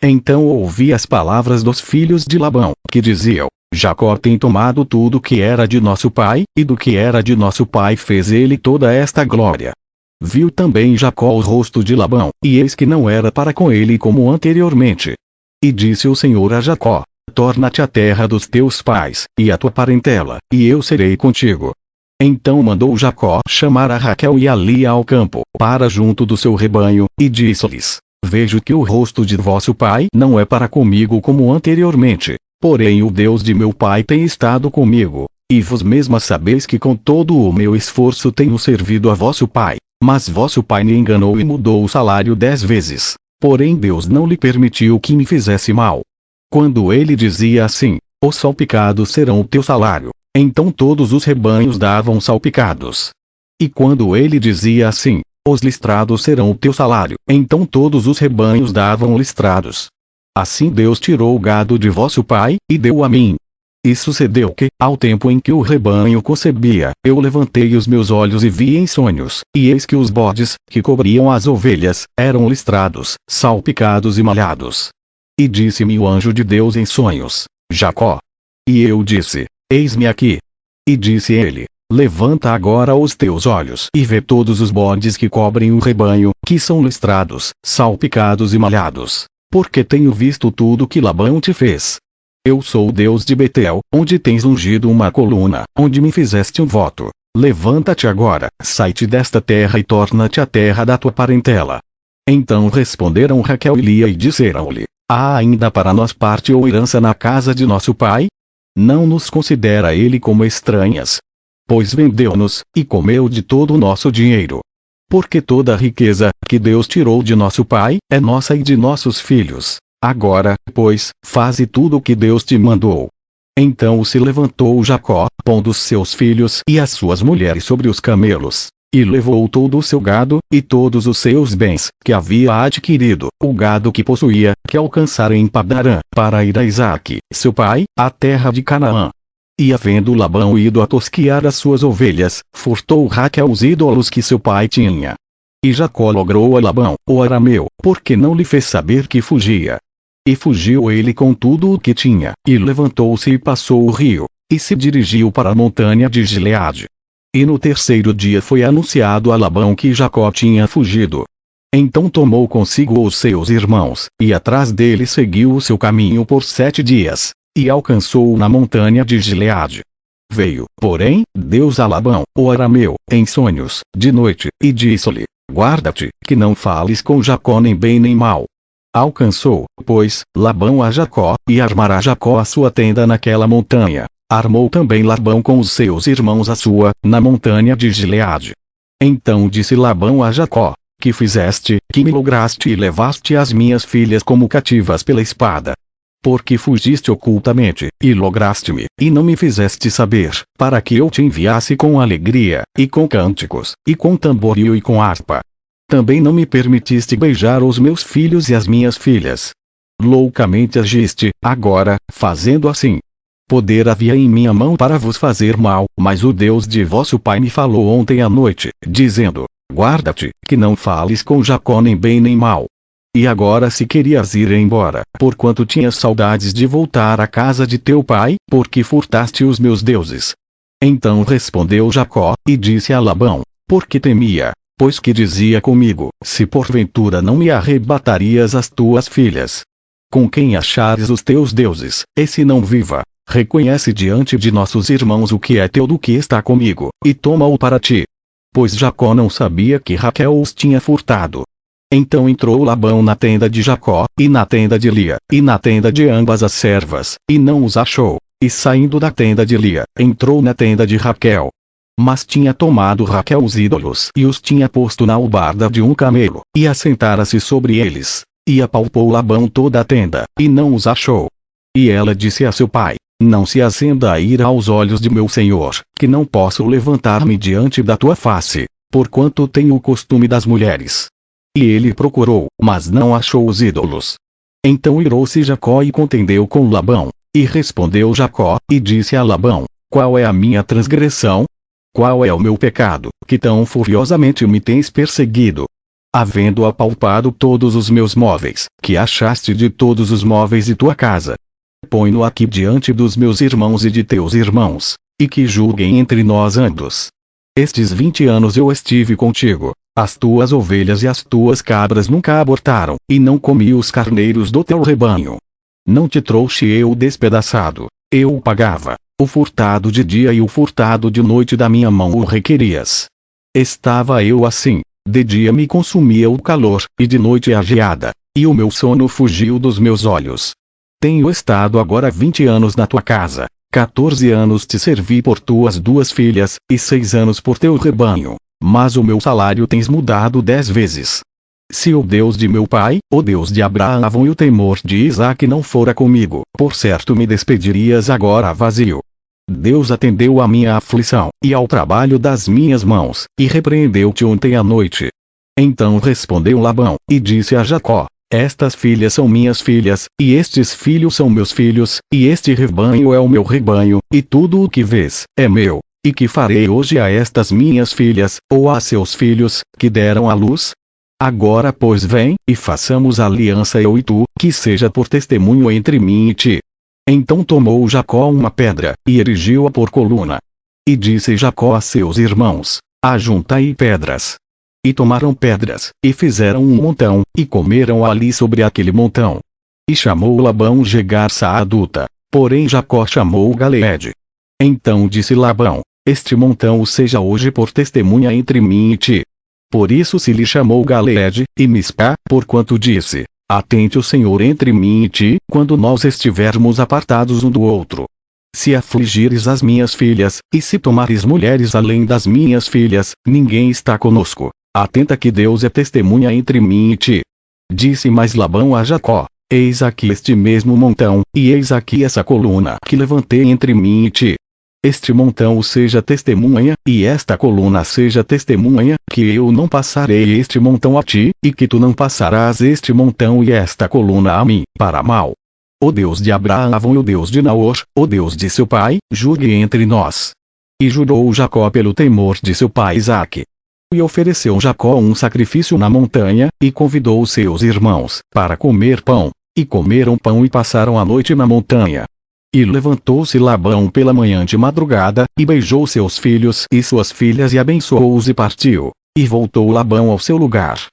Então ouvi as palavras dos filhos de Labão, que diziam: Jacó tem tomado tudo que era de nosso pai, e do que era de nosso pai fez ele toda esta glória. Viu também Jacó o rosto de Labão, e eis que não era para com ele como anteriormente. E disse o Senhor a Jacó: Torna-te à terra dos teus pais, e à tua parentela, e eu serei contigo. Então mandou Jacó chamar a Raquel e a Lia ao campo, para junto do seu rebanho, e disse-lhes: Vejo que o rosto de vosso pai não é para comigo como anteriormente, porém o Deus de meu pai tem estado comigo, e vos mesma sabeis que com todo o meu esforço tenho servido a vosso pai, mas vosso pai me enganou e mudou o salário 10 vezes, porém Deus não lhe permitiu que me fizesse mal. Quando ele dizia assim: Os salpicados serão o teu salário, então todos os rebanhos davam salpicados. E quando ele dizia assim: Os listrados serão o teu salário, então todos os rebanhos davam listrados. Assim Deus tirou o gado de vosso pai, e deu a mim. E sucedeu que, ao tempo em que o rebanho concebia, eu levantei os meus olhos e vi em sonhos, e eis que os bodes, que cobriam as ovelhas, eram listrados, salpicados e malhados. E disse-me o anjo de Deus em sonhos: Jacó. E eu disse: Eis-me aqui. E disse ele: Levanta agora os teus olhos e vê todos os bodes que cobrem o rebanho, que são listrados, salpicados e malhados, porque tenho visto tudo que Labão te fez. Eu sou o Deus de Betel, onde tens ungido uma coluna, onde me fizeste um voto. Levanta-te agora, sai-te desta terra e torna-te à terra da tua parentela. Então responderam Raquel e Lia e disseram-lhe: Há ainda para nós parte ou herança na casa de nosso pai? Não nos considera ele como estranhas. Pois vendeu-nos, e comeu de todo o nosso dinheiro. Porque toda a riqueza, que Deus tirou de nosso pai, é nossa e de nossos filhos. Agora, pois, faze tudo o que Deus te mandou. Então se levantou Jacó, pondo seus filhos e as suas mulheres sobre os camelos, e levou todo o seu gado, e todos os seus bens, que havia adquirido, o gado que possuía, que alcançara em Padarã, para ir a Isaque, seu pai, à terra de Canaã. E havendo Labão ido a tosquiar as suas ovelhas, furtou Raquel os ídolos que seu pai tinha. E Jacó logrou a Labão, o arameu, porque não lhe fez saber que fugia. E fugiu ele com tudo o que tinha, e levantou-se e passou o rio, e se dirigiu para a montanha de Gileade. E no terceiro dia foi anunciado a Labão que Jacó tinha fugido. Então tomou consigo os seus irmãos, e atrás dele seguiu o seu caminho por 7 dias, e alcançou-o na montanha de Gileade. Veio, porém, Deus a Labão, o arameu, em sonhos, de noite, e disse-lhe: Guarda-te, que não fales com Jacó nem bem nem mal. Alcançou, pois, Labão a Jacó, e armará Jacó a sua tenda naquela montanha. Armou também Labão com os seus irmãos a sua, na montanha de Gileade. Então disse Labão a Jacó: Que fizeste, que me lograste e levaste as minhas filhas como cativas pela espada? Porque fugiste ocultamente, e lograste-me, e não me fizeste saber, para que eu te enviasse com alegria, e com cânticos, e com tamboril e com harpa. Também não me permitiste beijar os meus filhos e as minhas filhas. Loucamente agiste, agora, fazendo assim. Poder havia em minha mão para vos fazer mal, mas o Deus de vosso pai me falou ontem à noite, dizendo: Guarda-te, que não fales com Jacó nem bem nem mal. E agora se querias ir embora, porquanto tinhas saudades de voltar à casa de teu pai, porque furtaste os meus deuses. Então respondeu Jacó, e disse a Labão: Porque temia, pois que dizia comigo: Se porventura não me arrebatarias as tuas filhas. Com quem achares os teus deuses, esse não viva. Reconhece diante de nossos irmãos o que é teu do que está comigo, e toma-o para ti. Pois Jacó não sabia que Raquel os tinha furtado. Então entrou Labão na tenda de Jacó, e na tenda de Lia, e na tenda de ambas as servas, e não os achou, e saindo da tenda de Lia, entrou na tenda de Raquel. Mas tinha tomado Raquel os ídolos e os tinha posto na albarda de um camelo, e assentara-se sobre eles, e apalpou Labão toda a tenda, e não os achou. E ela disse a seu pai: Não se acenda a ira aos olhos de meu senhor, que não posso levantar-me diante da tua face, porquanto tenho o costume das mulheres. E ele procurou, mas não achou os ídolos. Então irou-se Jacó e contendeu com Labão. E respondeu Jacó, e disse a Labão: Qual é a minha transgressão? Qual é o meu pecado, que tão furiosamente me tens perseguido? havendo apalpado todos os meus móveis, que achaste de todos os móveis de tua casa, põe-no aqui diante dos meus irmãos e de teus irmãos, e que julguem entre nós ambos. Estes 20 anos eu estive contigo, as tuas ovelhas e as tuas cabras nunca abortaram, e não comi os carneiros do teu rebanho. Não te trouxe eu despedaçado, eu o pagava, o furtado de dia e o furtado de noite da minha mão o requerias. Estava eu assim, de dia me consumia o calor, e de noite a geada, e o meu sono fugiu dos meus olhos. Tenho estado agora 20 anos na tua casa, 14 anos te servi por tuas 2 filhas, e 6 anos por teu rebanho, mas o meu salário tens mudado 10 vezes. Se o Deus de meu pai, o Deus de Abraão e o temor de Isaque não fora comigo, por certo me despedirias agora vazio. Deus atendeu à minha aflição, e ao trabalho das minhas mãos, e repreendeu-te ontem à noite. Então respondeu Labão, e disse a Jacó: estas filhas são minhas filhas, e estes filhos são meus filhos, e este rebanho é o meu rebanho, e tudo o que vês, é meu. E que farei hoje a estas minhas filhas, ou a seus filhos, que deram à luz? Agora pois vem, e façamos aliança eu e tu, que seja por testemunho entre mim e ti. Então tomou Jacó uma pedra, e erigiu-a por coluna. E disse Jacó a seus irmãos: ajuntai pedras. E tomaram pedras, e fizeram um montão, e comeram ali sobre aquele montão. E chamou Labão Jegar Saaduta, porém Jacó chamou Galeede. Então disse Labão: este montão seja hoje por testemunha entre mim e ti. Por isso se lhe chamou Galeede, e Mispa, porquanto disse: atente o Senhor entre mim e ti, quando nós estivermos apartados um do outro. Se afligires as minhas filhas, e se tomares mulheres além das minhas filhas, ninguém está conosco. Atenta que Deus é testemunha entre mim e ti. Disse mais Labão a Jacó: eis aqui este mesmo montão, e eis aqui essa coluna que levantei entre mim e ti. Este montão seja testemunha, e esta coluna seja testemunha, que eu não passarei este montão a ti, e que tu não passarás este montão e esta coluna a mim, para mal. O Deus de Abraão e o Deus de Naor, o Deus de seu pai, julgue entre nós. E jurou Jacó pelo temor de seu pai Isaque. E ofereceu Jacó um sacrifício na montanha, e convidou os seus irmãos, para comer pão. E comeram pão e passaram a noite na montanha. E levantou-se Labão pela manhã de madrugada, e beijou seus filhos e suas filhas e abençoou-os e partiu. E voltou Labão ao seu lugar.